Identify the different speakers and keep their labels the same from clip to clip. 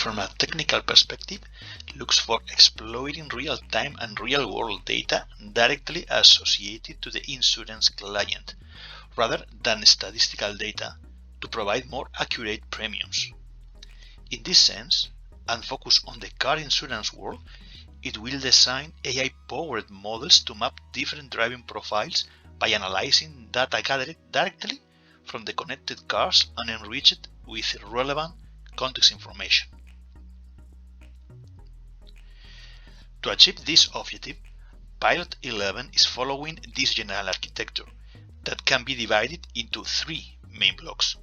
Speaker 1: from a technical perspective, looks for exploiting real-time and real-world data directly associated to the insurance client, rather than statistical data, to provide more accurate premiums. In this sense, and focus on the car insurance world, it will design AI-powered models to map different driving profiles by analyzing data gathered directly from the connected cars and enriched with relevant context information. To achieve this objective, Pilot 11 is following this general architecture that can be divided into three main blocks.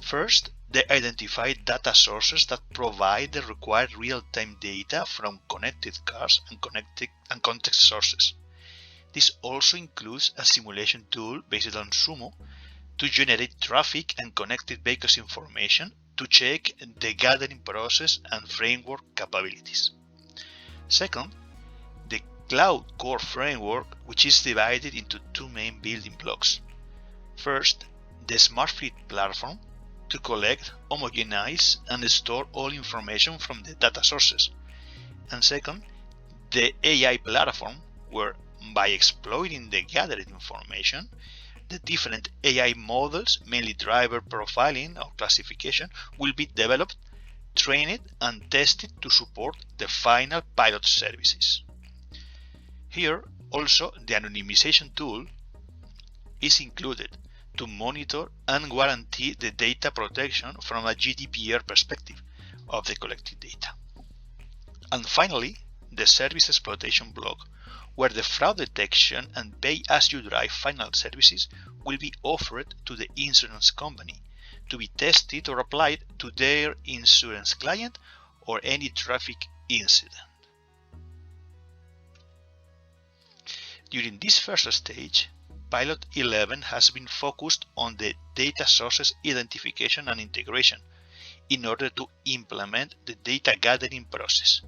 Speaker 1: First, they identify data sources that provide the required real-time data from connected cars and context sources. This also includes a simulation tool based on Sumo to generate traffic and connected vehicles information to check the gathering process and framework capabilities. Second, the Cloud Core Framework, which is divided into two main building blocks. First, the Smart Fleet Platform, to collect, homogenize, and store all information from the data sources. And second, the AI platform, where by exploiting the gathered information, the different AI models, mainly driver profiling or classification, will be developed, trained, and tested to support the final pilot services. Here, also, the anonymization tool is included to monitor and guarantee the data protection from a GDPR perspective of the collected data. And finally, the service exploitation block, where the fraud detection and pay-as-you-drive final services will be offered to the insurance company to be tested or applied to their insurance client or any traffic incident. During this first stage, Pilot 11 has been focused on the data sources identification and integration in order to implement the data gathering process.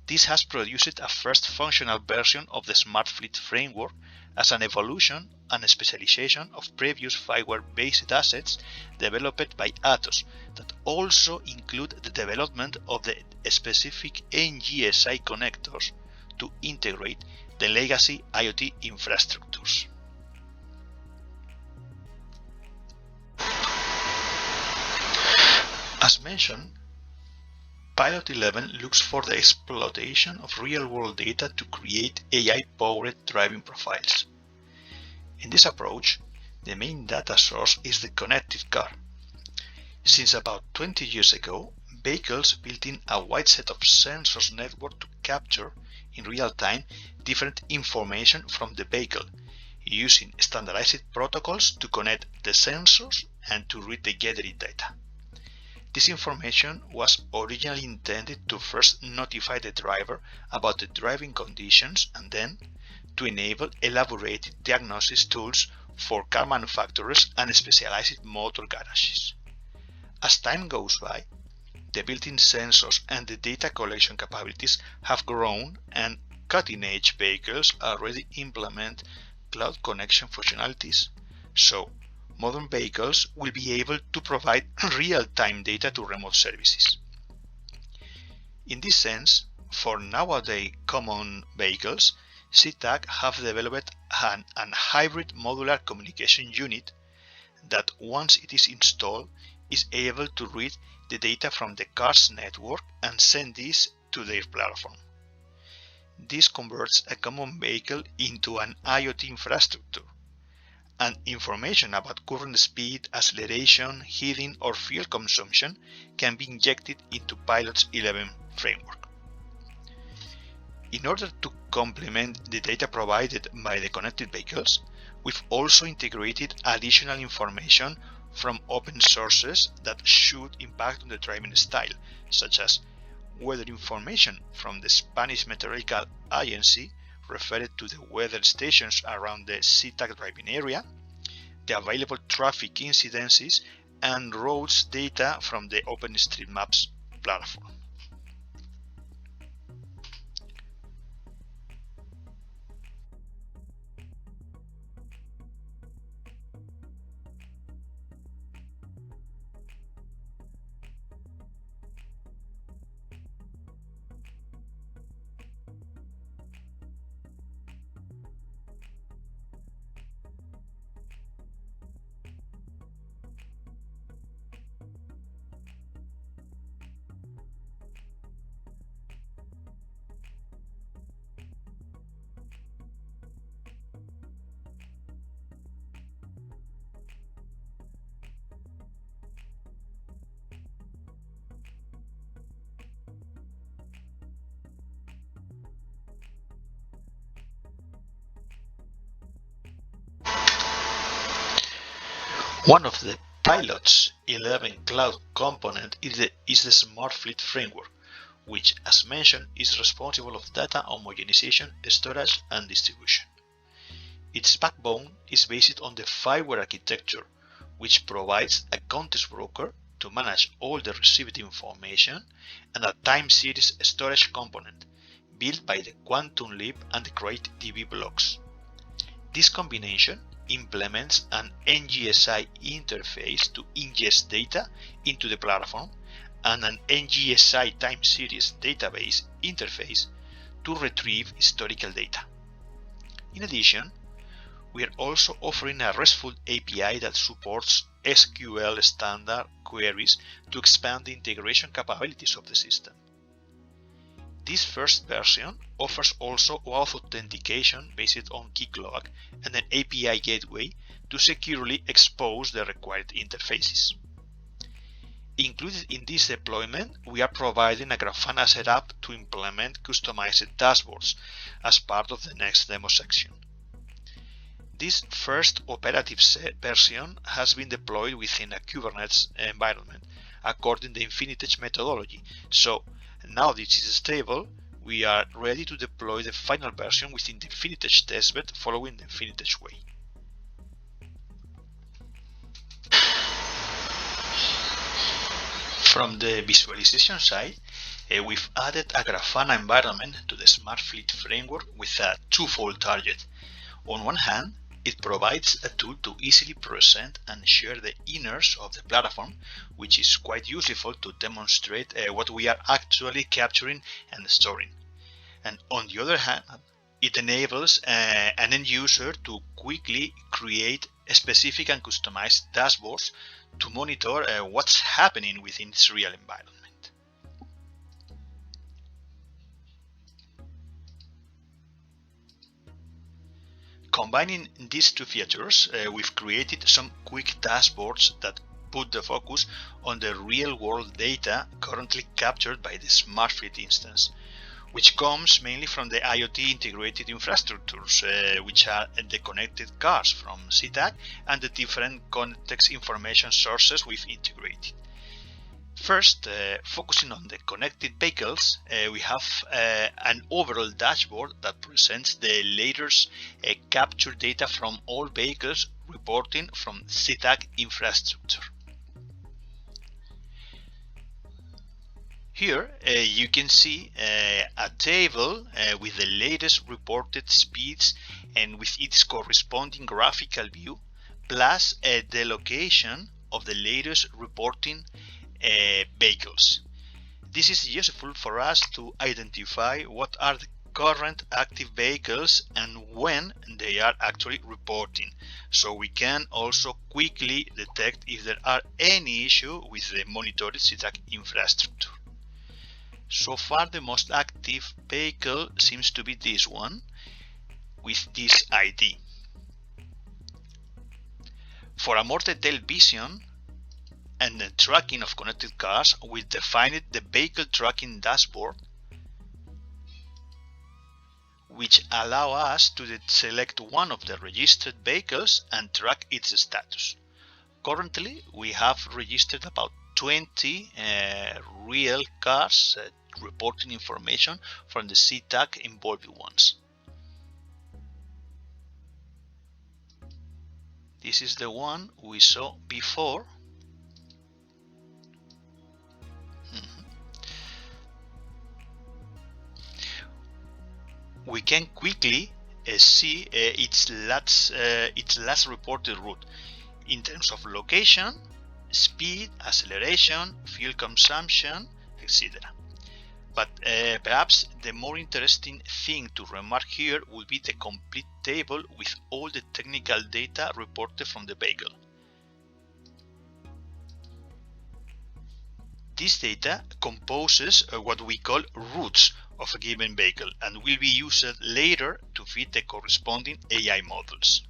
Speaker 1: This has produced a first functional version of the Smart Fleet framework as an evolution and specialization of previous firmware-based assets developed by Atos that also include the development of the specific NGSI connectors to integrate the legacy IoT infrastructures. As mentioned, Pilot 11 looks for the exploitation of real-world data to create AI-powered driving profiles. In this approach, the main data source is the connected car. Since about 20 years ago, vehicles built in a wide set of sensors network to capture in real time different information from the vehicle, using standardized protocols to connect the sensors and to read the gathered data. This information was originally intended to first notify the driver about the driving conditions and then to enable elaborate diagnosis tools for car manufacturers and specialized motor garages. As time goes by, the built-in sensors and the data collection capabilities have grown, and cutting-edge vehicles already implement cloud connection functionalities. So, modern vehicles will be able to provide real-time data to remote services. In this sense, for nowadays common vehicles, CTAC have developed a hybrid modular communication unit that, once it is installed, is able to read the data from the car's network and send this to their platform. This converts a common vehicle into an IoT infrastructure, and information about current speed, acceleration, heating, or fuel consumption can be injected into Pilot's 11 framework. In order to complement the data provided by the connected vehicles, we've also integrated additional information from open sources that should impact on the driving style, such as weather information from the Spanish Meteorological Agency referred to the weather stations around the CTAC driving area, the available traffic incidences, and roads data from the OpenStreetMaps platform. One of the pilot's 11 cloud component is the Smart Fleet Framework, which, as mentioned, is responsible of data homogenization, storage, and distribution. Its backbone is based on the fireware architecture, which provides a context broker to manage all the received information, and a time series storage component built by the Quantum Leap and the CreateDB blocks. This combination implements an NGSI interface to ingest data into the platform and an NGSI time series database interface to retrieve historical data. In addition, we are also offering a RESTful API that supports SQL standard queries to expand the integration capabilities of the system. This first version offers also auth authentication based on keycloak and an API gateway to securely expose the required interfaces. Included in this deployment, we are providing a Grafana setup to implement customized dashboards as part of the next demo section. This first operative version has been deployed within a Kubernetes environment according to the Infinitech methodology. So now this is stable, we are ready to deploy the final version within the Infinitech testbed following the Infinitech way. From the visualization side, we've added a Grafana environment to the Smart Fleet framework with a twofold target. On one hand, it provides a tool to easily present and share the inners of the platform, which is quite useful to demonstrate what we are actually capturing and storing. And on the other hand, it enables an end user to quickly create specific and customized dashboards to monitor what's happening within its real environment. Combining these two features, we've created some quick dashboards that put the focus on the real-world data currently captured by the Smart Fleet instance, which comes mainly from the IoT integrated infrastructures, which are the connected cars from CTAC and the different context information sources we've integrated. First, focusing on the connected vehicles, we have an overall dashboard that presents the latest captured data from all vehicles reporting from CTAC infrastructure. Here you can see a table with the latest reported speeds and with its corresponding graphical view, plus the location of the latest reporting vehicles. This is useful for us to identify what are the current active vehicles and when they are actually reporting, so we can also quickly detect if there are any issue with the monitored CTAC infrastructure. So far the most active vehicle seems to be this one with this ID. For a more detailed vision and the tracking of connected cars, we defined the vehicle tracking dashboard, which allow us to select one of the registered vehicles and track its status. Currently, we have registered about 20 real cars reporting information from the CTAC involved ones. This is the one we saw before. We can quickly see its last reported route in terms of location, speed, acceleration, fuel consumption, etc. But perhaps the more interesting thing to remark here would be the complete table with all the technical data reported from the vehicle. This data composes what we call routes of a given vehicle and will be used later to feed the corresponding AI models.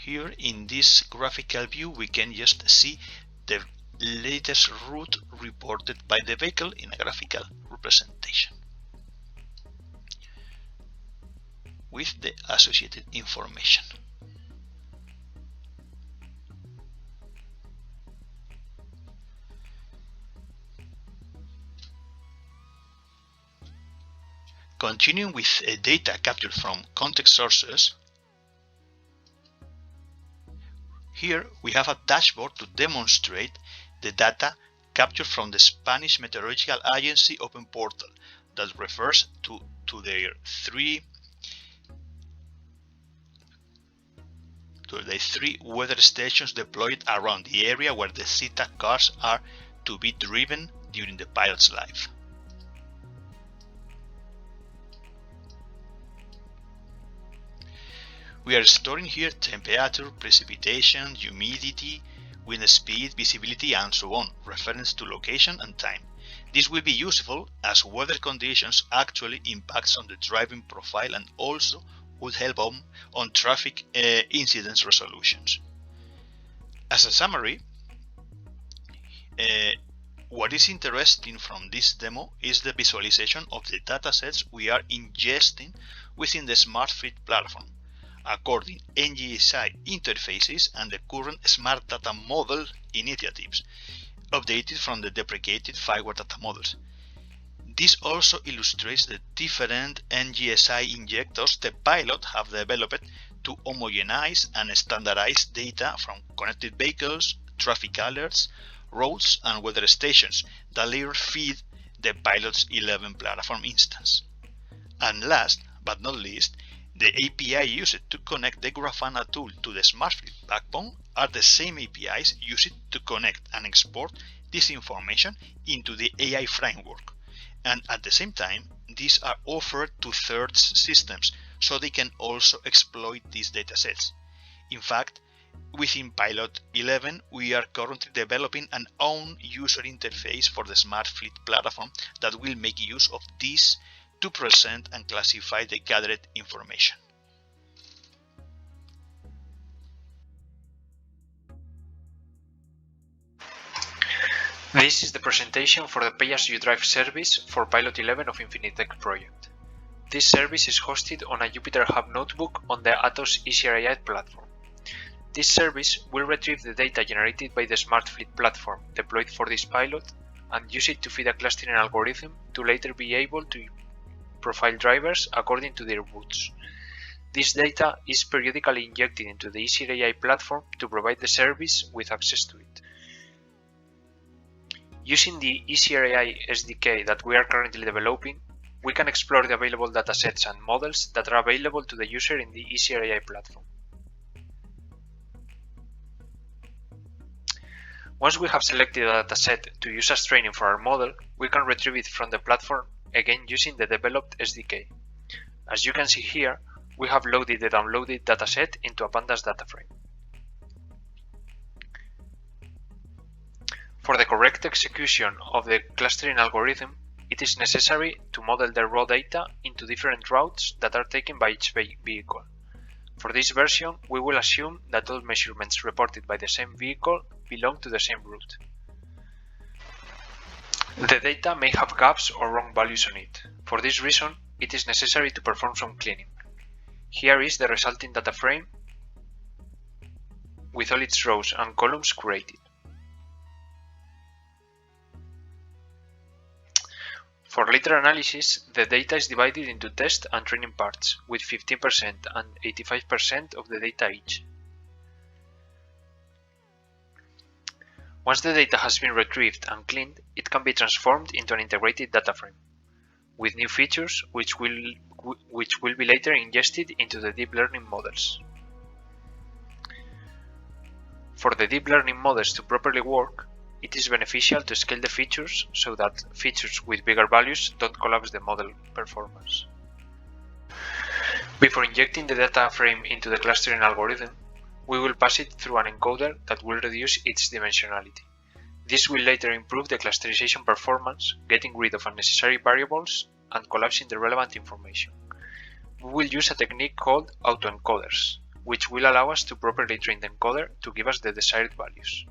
Speaker 1: Here in this graphical view we can just see the latest route reported by the vehicle in a graphical representation with the associated information. Continuing with data captured from context sources, here we have a dashboard to demonstrate the data captured from the Spanish Meteorological Agency Open Portal that refers to their three weather stations deployed around the area where the CETA cars are to be driven during the pilot's life. We are storing here temperature, precipitation, humidity, wind speed, visibility, and so on, reference to location and time. This will be useful as weather conditions actually impacts on the driving profile and also would help on traffic incidents resolutions. As a summary, what is interesting from this demo is the visualization of the datasets we are ingesting within the Smart Fleet platform, according NGSI interfaces and the current Smart Data Model initiatives, updated from the deprecated firmware data models. This also illustrates the different NGSI injectors the pilot have developed to homogenize and standardize data from connected vehicles, traffic alerts, roads, and weather stations that later feed the pilot's 11 platform instance. And last but not least, the API used to connect the Grafana tool to the SmartFleet backbone are the same APIs used to connect and export this information into the AI framework. And at the same time, these are offered to third systems, so they can also exploit these datasets. In fact, within Pilot 11, we are currently developing an own user interface for the SmartFleet platform that will make use of this to present and classify the gathered information.
Speaker 2: This is the presentation for the Pay-as-you-drive service for Pilot 11 of Infinitec project. This service is hosted on a Jupyter Hub notebook on the Atos ECRAI platform. This service will retrieve the data generated by the SmartFleet platform deployed for this pilot and use it to feed a clustering algorithm to later be able to profile drivers according to their routes. This data is periodically injected into the ECRAI platform to provide the service with access to it. Using the ECRAI SDK that we are currently developing, we can explore the available datasets and models that are available to the user in the ECRAI platform. Once we have selected a dataset to use as training for our model, we can retrieve it from the platform again using the developed SDK. As you can see here, we have loaded the downloaded dataset into a pandas data frame. For the correct execution of the clustering algorithm, it is necessary to model the raw data into different routes that are taken by each vehicle. For this version, we will assume that all measurements reported by the same vehicle belong to the same route. The data may have gaps or wrong values on it. For this reason, it is necessary to perform some cleaning. Here is the resulting data frame with all its rows and columns created. For later analysis, the data is divided into test and training parts, with 15% and 85% of the data each. Once the data has been retrieved and cleaned, it can be transformed into an integrated data frame, with new features which will be later ingested into the deep learning models. For the deep learning models to properly work, it is beneficial to scale the features so that features with bigger values don't collapse the model performance. Before injecting the data frame into the clustering algorithm, we will pass it through an encoder that will reduce its dimensionality. This will later improve the clusterization performance, getting rid of unnecessary variables and collapsing the relevant information. We will use a technique called autoencoders, which will allow us to properly train the encoder to give us the desired values.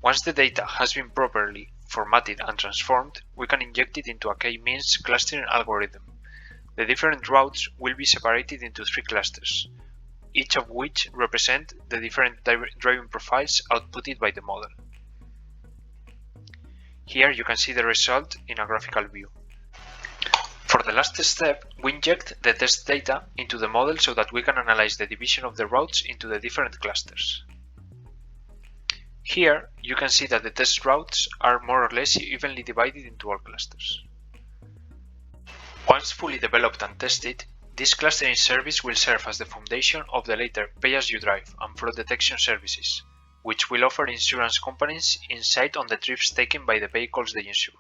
Speaker 2: Once the data has been properly formatted and transformed, we can inject it into a k-means clustering algorithm. The different routes will be separated into 3 clusters, each of which represent the different driving profiles outputted by the model. Here you can see the result in a graphical view. For the last step, we inject the test data into the model so that we can analyze the division of the routes into the different clusters. Here, you can see that the test routes are more or less evenly divided into all clusters. Once fully developed and tested, this clustering service will serve as the foundation of the later pay-as-you-drive and fraud detection services, which will offer insurance companies insight on the trips taken by the vehicles they insure.